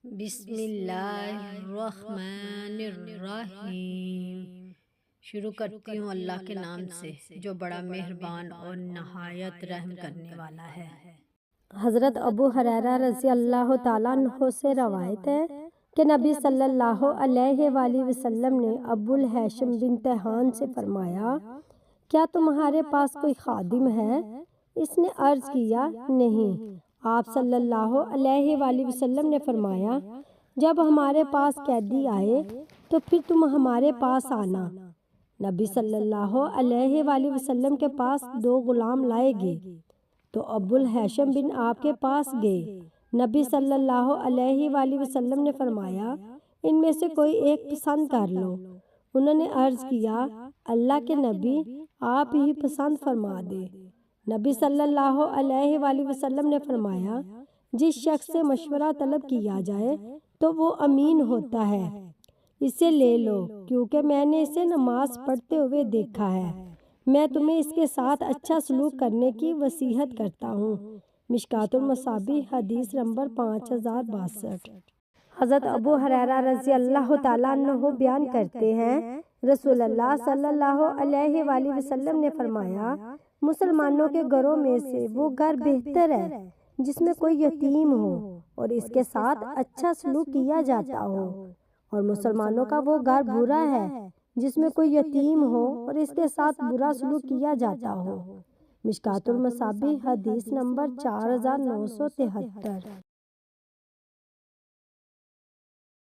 بسم اللہ الرحمن الرحیم۔ شروع کرتی ہوں اللہ کے نام سے جو بڑا مہربان اور نہایت رحم کرنے والا ہے۔ حضرت ابو ہریرہ رضی اللہ تعالیٰ عنہ سے روایت ہے کہ نبی صلی اللہ علیہ وآلہ وسلم نے ابو الہیثم بن تیہان سے فرمایا، کیا تمہارے پاس کوئی خادم ہے؟ اس نے عرض کیا، نہیں۔ آپ صلی اللہ علیہ وآلہ وسلم نے فرمایا، جب ہمارے پاس قیدی آئے تو پھر تم ہمارے پاس آنا۔ نبی صلی اللہ علیہ وآلہ وسلم کے پاس 2 غلام لائے گئے تو ابو الہیثم بن آپ کے پاس گئے۔ نبی صلی اللہ علیہ وآلہ وسلم نے فرمایا، ان میں سے کوئی ایک پسند کر لو۔ انہوں نے عرض کیا، اللہ کے نبی، آپ ہی پسند فرما دیں۔ نبی صلی اللہ علیہ وآلہ وسلم نے فرمایا، جس شخص سے مشورہ طلب کیا جائے تو وہ امین ہوتا ہے، اسے لے لو، کیونکہ میں نے اسے نماز پڑھتے ہوئے دیکھا ہے۔ میں تمہیں اس کے ساتھ اچھا سلوک کرنے کی وصیت کرتا ہوں۔ مشکوٰۃ المصابیح حدیث نمبر 5062۔ حضرت ابو ہریرہ رضی اللہ تعالیٰ عنہ بیان کرتے ہیں، رسول اللہ صلی اللہ علیہ وآلہ وسلم نے فرمایا، مسلمانوں کے گھروں میں سے وہ گھر بہتر ہے جس میں کوئی یتیم ہو اور اس کے ساتھ اچھا سلوک کیا جاتا ہو، اور مسلمانوں کا وہ گھر برا ہے جس میں کوئی یتیم ہو اور اس کے ساتھ برا سلوک کیا جاتا ہو۔ مشکوٰۃ المصابیح حدیث نمبر 4973۔